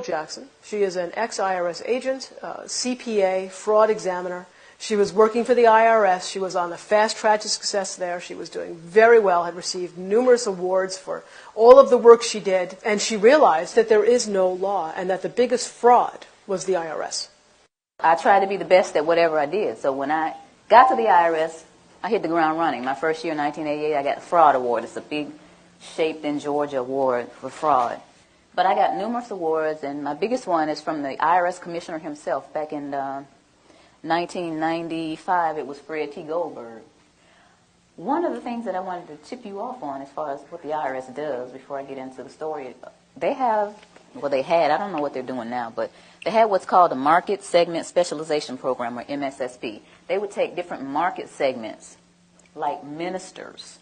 Jackson. She is an ex-IRS agent, CPA, fraud examiner. She was working for the IRS. She was on the fast track to success there. She was doing very well, had received numerous awards for all of the work she did. And she realized that there is no law and that the biggest fraud was the IRS. I tried to be the best at whatever I did. So when I got to the IRS, I hit the ground running. My first year in 1988, I got the Fraud Award. It's a big Shaped in Georgia award for fraud. But I got numerous awards, and my biggest one is from the IRS commissioner himself. Back in 1995, it was Fred T. Goldberg. One of the things that I wanted to tip you off on as far as what the IRS does, before I get into the story, they had, I don't know what they're doing now, but they had what's called a Market Segment Specialization Program, or MSSP. They would take different market segments, like ministers,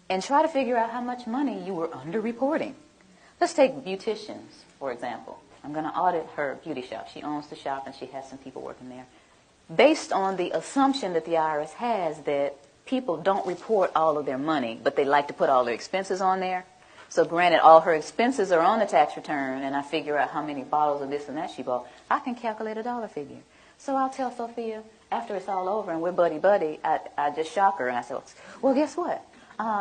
and try to figure out how much money you were underreporting. Let's take beauticians, for example. I'm going to audit her beauty shop. She owns the shop and she has some people working there. Based on the assumption that the IRS has that people don't report all of their money, but they like to put all their expenses on there. So granted, all her expenses are on the tax return, and I figure out how many bottles of this and that she bought, I can calculate a dollar figure. So I'll tell Sophia, after it's all over and we're buddy-buddy, I just shock her and I say, well, guess what?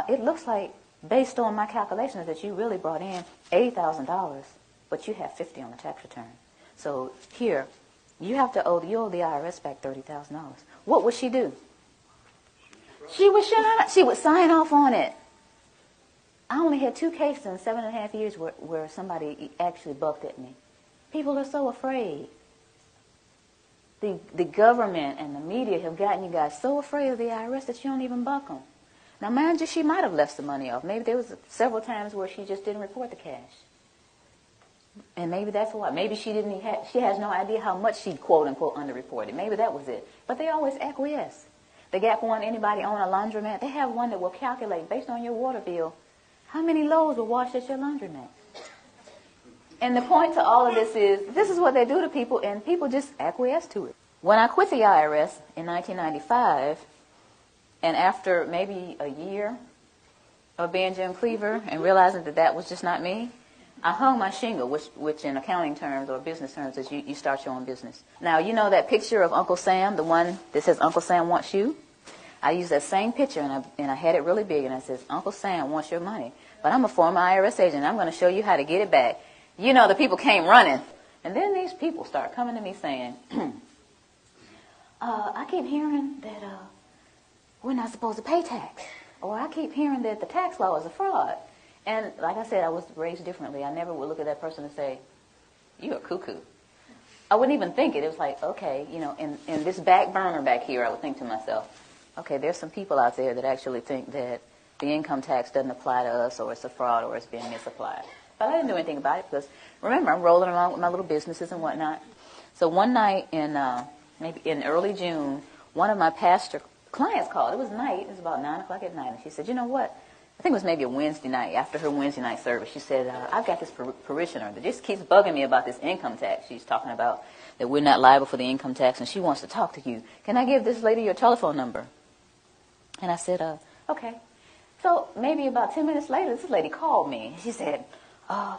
It looks like, based on my calculations, that you really brought in $80,000, but you have $50 on the tax return. So here, you owe the IRS back $30,000. What would she do? She would sign off on it. I only had 2 cases in 7.5 years where somebody actually bucked at me. People are so afraid. The government and the media have gotten you guys so afraid of the IRS that you don't even buck them. Now, mind you, she might have left some money off. Maybe there was several times where she just didn't report the cash. And maybe that's why. Maybe she has no idea how much she, quote-unquote, underreported. Maybe that was it. But they always acquiesce. The Gap one, anybody own a laundromat, they have one that will calculate, based on your water bill, how many loads were washed at your laundromat. And the point to all of this is what they do to people, and people just acquiesce to it. When I quit the IRS in 1995, and after maybe a year of being Jim Cleaver and realizing that that was just not me, I hung my shingle, which in accounting terms or business terms is you start your own business. Now, you know that picture of Uncle Sam, the one that says Uncle Sam wants you? I used that same picture, and I had it really big, and I says, Uncle Sam wants your money, but I'm a former IRS agent. I'm going to show you how to get it back. You know, the people came running. And then these people start coming to me saying, I keep hearing that we're not supposed to pay tax. Or I keep hearing that the tax law is a fraud. And like I said, I was raised differently. I never would look at that person and say, you're a cuckoo. I wouldn't even think it. It was like, okay, you know, in this back burner back here, I would think to myself, okay, there's some people out there that actually think that the income tax doesn't apply to us, or it's a fraud, or it's being misapplied. But I didn't do anything about it because, remember, I'm rolling along with my little businesses and whatnot. So one night maybe in early June, one of my pastor clients called. It was night. It was about 9 o'clock at night. And she said, you know what? I think it was maybe a Wednesday night, after her Wednesday night service. She said, I've got this parishioner that just keeps bugging me about this income tax. She's talking about that we're not liable for the income tax, and she wants to talk to you. Can I give this lady your telephone number? And I said, okay. So maybe about 10 minutes later, this lady called me. She said, I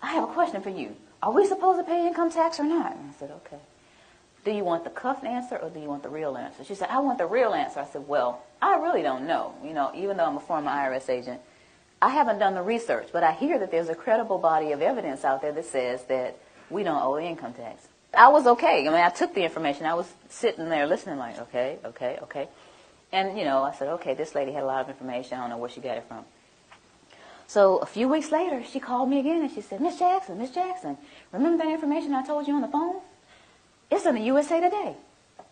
have a question for you. Are we supposed to pay income tax or not? And I said, okay. Do you want the cuffed answer or do you want the real answer? She said, I want the real answer. I said, well, I really don't know. You know, even though I'm a former IRS agent, I haven't done the research, but I hear that there's a credible body of evidence out there that says that we don't owe the income tax. I was okay. I mean, I took the information. I was sitting there listening like, okay. And, you know, I said, okay, this lady had a lot of information. I don't know where she got it from. So a few weeks later, she called me again and she said, Miss Jackson, remember that information I told you on the phone? It's in the USA Today.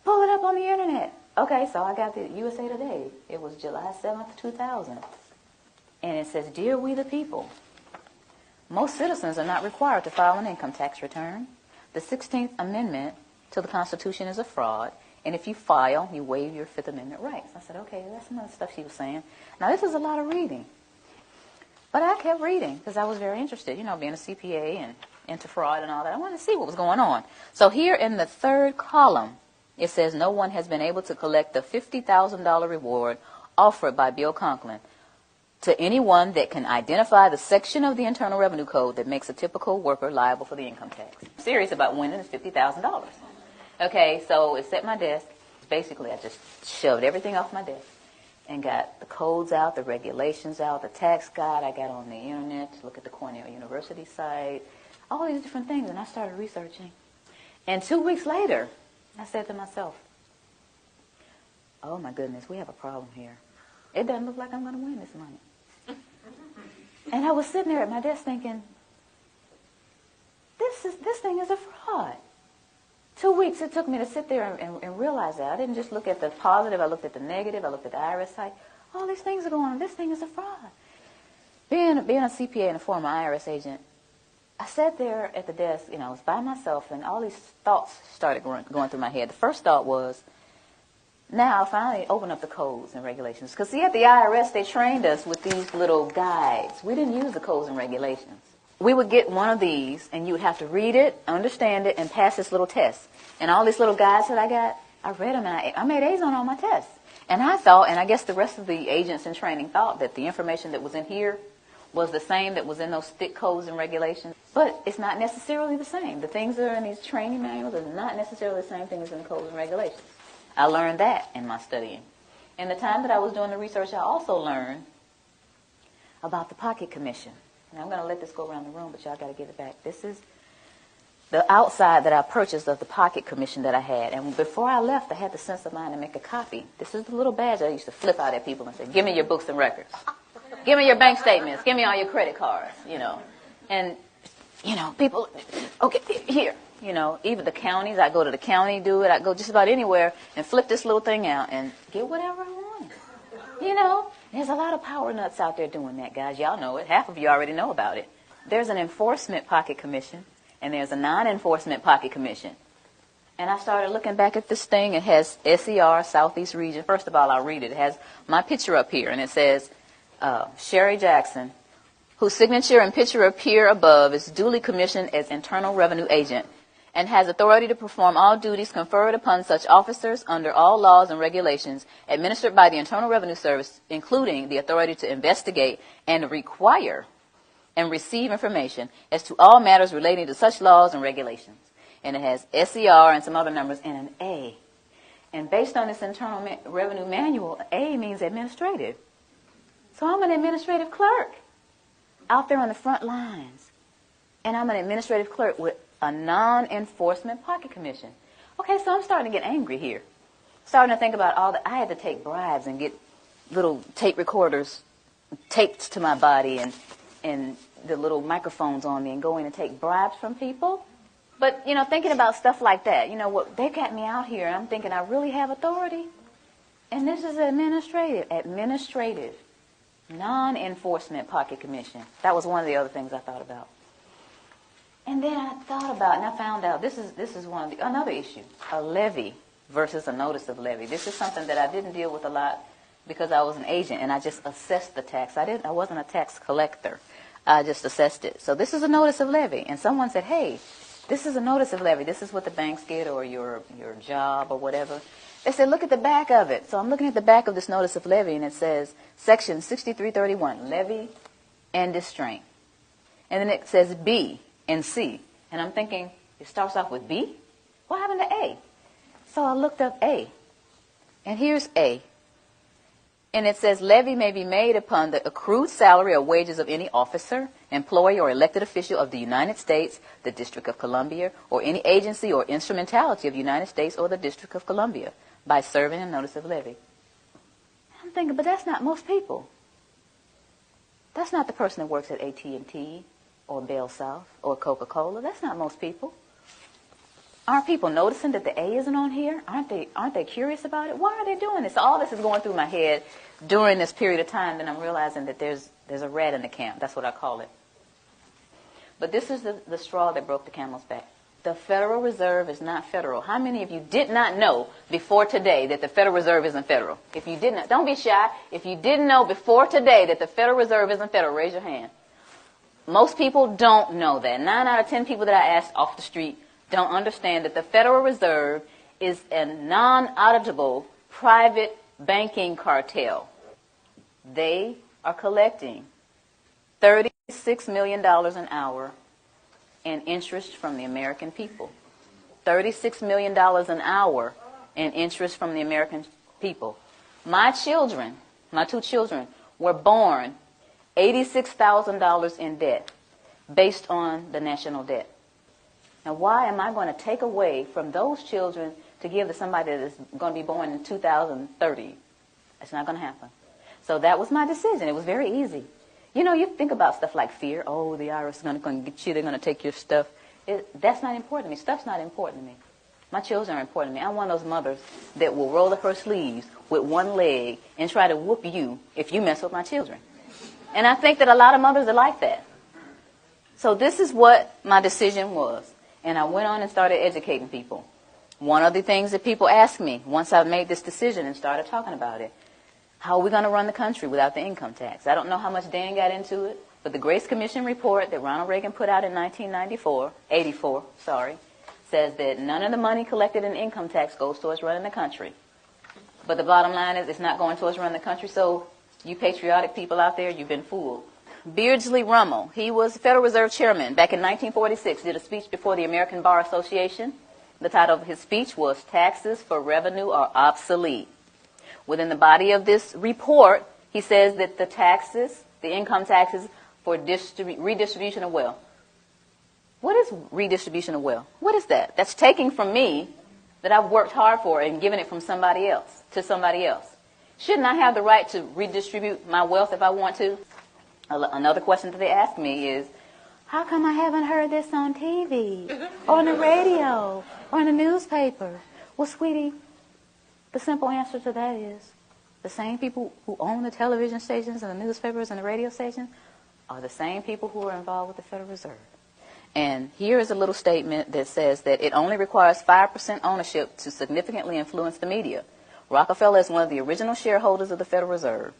Pull it up on the internet. Okay, so I got the USA Today. It was July 7th, 2000. And it says, Dear We the People, most citizens are not required to file an income tax return. The 16th Amendment to the Constitution is a fraud. And if you file, you waive your Fifth Amendment rights. I said, okay, that's some of the stuff she was saying. Now, this is a lot of reading. But I kept reading because I was very interested, you know, being a CPA and into fraud and all that. I wanted to see what was going on. So here in the third column, it says no one has been able to collect the $50,000 reward offered by Bill Conklin to anyone that can identify the section of the Internal Revenue Code that makes a typical worker liable for the income tax. I'm serious about winning is $50,000. Okay, so it's at my desk. Basically, I just shoved everything off my desk and got the codes out, the regulations out, the tax guide. I got on the internet to look at the Cornell University site, all these different things, and I started researching. And 2 weeks later, I said to myself, oh my goodness, we have a problem here. It doesn't look like I'm going to win this money. And I was sitting there at my desk thinking, this thing is a fraud. 2 weeks it took me to sit there and realize that. I didn't just look at the positive, I looked at the negative, I looked at the IRS site. All these things are going on. This thing is a fraud. Being a CPA and a former IRS agent, I sat there at the desk, I was by myself, and all these thoughts started going through my head. The first thought was, now I'll finally open up the codes and regulations. Because see, at the IRS, they trained us with these little guides. We didn't use the codes and regulations. We would get one of these, and you would have to read it, understand it, and pass this little test. And all these little guides that I got, I read them, and I made A's on all my tests. And I thought, and I guess the rest of the agents in training thought, that the information that was in here was the same that was in those stick codes and regulations. But it's not necessarily the same. The things that are in these training manuals are not necessarily the same thing as in the codes and regulations. I learned that in my studying. In the time that I was doing the research, I also learned about the Pocket Commission. And I'm going to let this go around the room, but y'all got to give it back. This is the outside that I purchased of the Pocket Commission that I had. And before I left, I had the sense of mind to make a copy. This is the little badge I used to flip out at people and say, give me your books and records. Give me your bank statements. Give me all your credit cards, And, people, okay, here. Even the counties, I go to the county, do it. I go just about anywhere and flip this little thing out and get whatever I want. There's a lot of power nuts out there doing that, guys. Y'all know it. Half of you already know about it. There's an enforcement pocket commission, and there's a non-enforcement pocket commission. And I started looking back at this thing. It has SER, Southeast Region. First of all, I'll read it. It has my picture up here, and it says, Sherry Jackson, whose signature and picture appear above, is duly commissioned as Internal Revenue Agent and has authority to perform all duties conferred upon such officers under all laws and regulations administered by the Internal Revenue Service, including the authority to investigate and require and receive information as to all matters relating to such laws and regulations. And it has SER and some other numbers and an A. And based on this Internal Revenue Manual, A means administrative. So I'm an administrative clerk out there on the front lines. And I'm an administrative clerk with a non-enforcement pocket commission. Okay, so I'm starting to get angry here. Starting to think about all that. I had to take bribes and get little tape recorders taped to my body and the little microphones on me and go in and take bribes from people. But, thinking about stuff like that, what they got me out here, and I'm thinking I really have authority. And this is administrative, non-enforcement pocket commission. That was one of the other things I thought about. And then I thought about, and I found out this is another issue, a levy versus a notice of levy. This is something that I didn't deal with a lot because I was an agent and I just assessed the tax. I wasn't a tax collector. I just assessed it. So this is a notice of levy. And someone said, hey, this is a notice of levy. This is what the banks get or your job or whatever. They said, look at the back of it. So I'm looking at the back of this notice of levy, and it says, Section 6331, levy and distraint. And then it says B and C. And I'm thinking, it starts off with B? What happened to A? So I looked up A. And here's A. And it says, levy may be made upon the accrued salary or wages of any officer, employee, or elected official of the United States, the District of Columbia, or any agency or instrumentality of the United States or the District of Columbia by serving a notice of levy. I'm thinking, but that's not most people. That's not the person that works at AT&T or Bell South or Coca-Cola. That's not most people. Aren't people noticing that the A isn't on here? Aren't they curious about it? Why are they doing this? So all this is going through my head during this period of time, and I'm realizing that there's a rat in the camp. That's what I call it. But this is the straw that broke the camel's back. The Federal Reserve is not federal. How many of you did not know before today that the Federal Reserve isn't federal? If you didn't, don't be shy. If you didn't know before today that the Federal Reserve isn't federal, raise your hand. Most people don't know that. 9 out of 10 people that I asked off the street don't understand that the Federal Reserve is a non-auditable private banking cartel. They are collecting $36 million an hour in interest from the American people. $36 million an hour in interest from the American people. My children, my two children, were born $86,000 in debt based on the national debt. Now, why am I going to take away from those children to give to somebody that is going to be born in 2030? It's not going to happen. So that was my decision. It was very easy. You know, you think about stuff like fear. Oh, the IRS is going to get you. They're going to take your stuff. That's not important to me. Stuff's not important to me. My children are important to me. I'm one of those mothers that will roll up her sleeves with one leg and try to whoop you if you mess with my children. And I think that a lot of mothers are like that. So this is what my decision was. And I went on and started educating people. One of the things that people asked me once I made this decision and started talking about it, how are we going to run the country without the income tax? I don't know how much Dan got into it, but the Grace Commission report that Ronald Reagan put out in 1984, says that none of the money collected in income tax goes towards running the country. But the bottom line is it's not going towards running the country, so you patriotic people out there, you've been fooled. Beardsley Rummel, he was Federal Reserve Chairman back in 1946, did a speech before the American Bar Association. The title of his speech was Taxes for Revenue Are Obsolete. Within the body of this report, he says that the taxes, the income taxes for redistribution of wealth. What is redistribution of wealth? What is that? That's taking from me that I've worked hard for and giving it from somebody else to somebody else. Shouldn't I have the right to redistribute my wealth if I want to? Another question that they ask me is, how come I haven't heard this on TV or on the radio or in the newspaper? Well, sweetie, the simple answer to that is the same people who own the television stations and the newspapers and the radio stations are the same people who are involved with the Federal Reserve. And here is a little statement that says that it only requires 5% ownership to significantly influence the media. Rockefeller is one of the original shareholders of the Federal Reserve.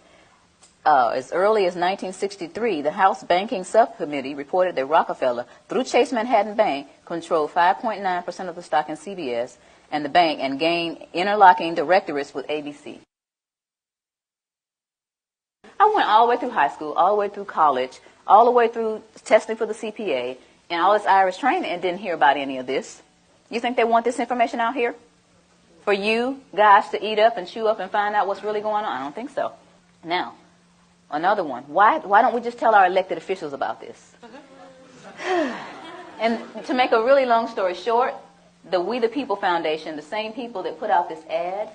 As early as 1963, the House Banking Subcommittee reported that Rockefeller, through Chase Manhattan Bank, controlled 5.9% of the stock in CBS and the bank and gained interlocking directorates with ABC. I went all the way through high school, all the way through college, all the way through testing for the CPA, and all this Irish training and didn't hear about any of this. You think they want this information out here? For you guys to eat up and chew up and find out what's really going on? I don't think so. Now, another one. Why don't we just tell our elected officials about this? And to make a really long story short, the We the People Foundation, the same people that put out this ad,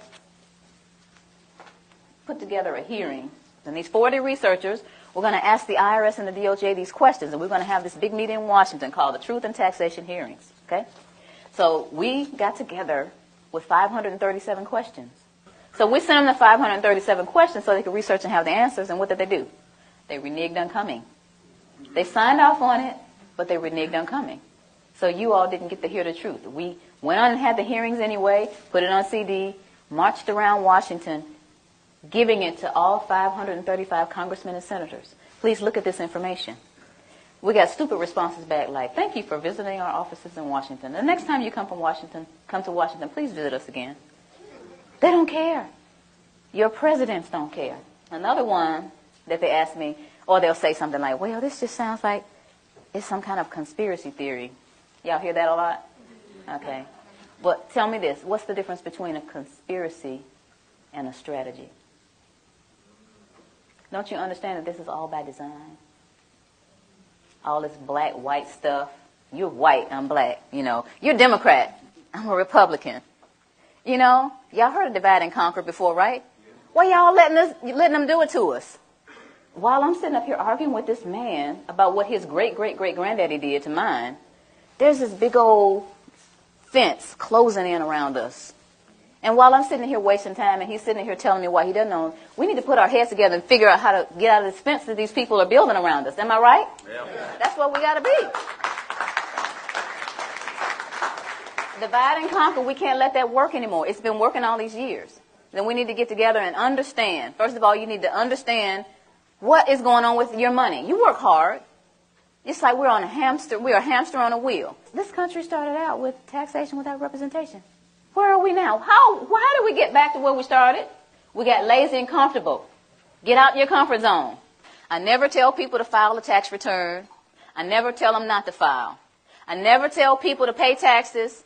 put together a hearing. And these 40 researchers were going to ask the IRS and the DOJ these questions, and we're going to have this big meeting in Washington called the Truth and Taxation Hearings. Okay? So we got together with 537 questions. So we sent them the 537 questions so they could research and have the answers, and what did they do? They reneged on coming. They signed off on it, but they reneged on coming. So you all didn't get to hear the truth. We went on and had the hearings anyway, put it on CD, marched around Washington, giving it to all 535 congressmen and senators. Please look at this information. We got stupid responses back like, thank you for visiting our offices in Washington. The next time you come to Washington, please visit us again. They don't care. Your presidents don't care. Another one that they ask me, or they'll say something like, well, this just sounds like it's some kind of conspiracy theory. Y'all hear that a lot? Okay. But tell me this. What's the difference between a conspiracy and a strategy? Don't you understand that this is all by design? All this black, white stuff. You're white, I'm black. You know, you're Democrat, I'm a Republican. You know, y'all heard of divide and conquer before, right? Why y'all letting them do it to us? While I'm sitting up here arguing with this man about what his great-great-great-granddaddy did to mine, there's this big old fence closing in around us. And while I'm sitting here wasting time and he's sitting here telling me why he doesn't know, we need to put our heads together and figure out how to get out of this fence that these people are building around us. Am I right? Yeah. That's what we got to be. Divide and conquer, we can't let that work anymore. It's been working all these years. Then we need to get together and understand. First of all, you need to understand what is going on with your money. You work hard. It's like we're a hamster on a wheel. This country started out with taxation without representation. Where are we now? How did we get back to where we started? We got lazy and comfortable. Get out your comfort zone. I never tell people to file a tax return. I never tell them not to file. I never tell people to pay taxes,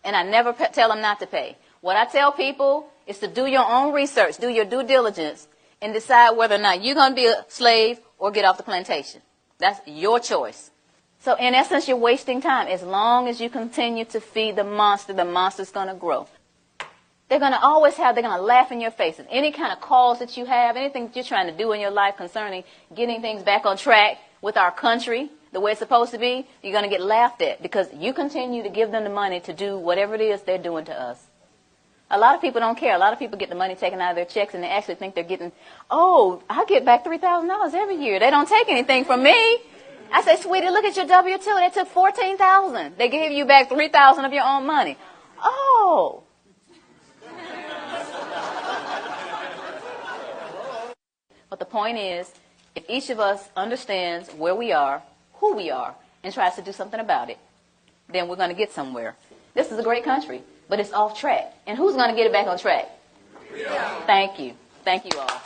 and I never tell them not to pay. What I tell people is to do your own research, do your due diligence, and decide whether or not you're going to be a slave or get off the plantation. That's your choice. So in essence, you're wasting time. As long as you continue to feed the monster's going to grow. They're going to laugh in your faces. Any kind of cause that you have, anything that you're trying to do in your life concerning getting things back on track with our country, the way it's supposed to be, you're going to get laughed at because you continue to give them the money to do whatever it is they're doing to us. A lot of people don't care. A lot of people get the money taken out of their checks and they actually think they're getting, oh, I get back $3,000 every year. They don't take anything from me. I say, sweetie, look at your W-2. They took $14,000. They gave you back $3,000 of your own money. Oh. But the point is, if each of us understands where we are, who we are, and tries to do something about it, then we're going to get somewhere. This is a great country, but it's off track. And who's going to get it back on track? Yeah. Thank you. Thank you all.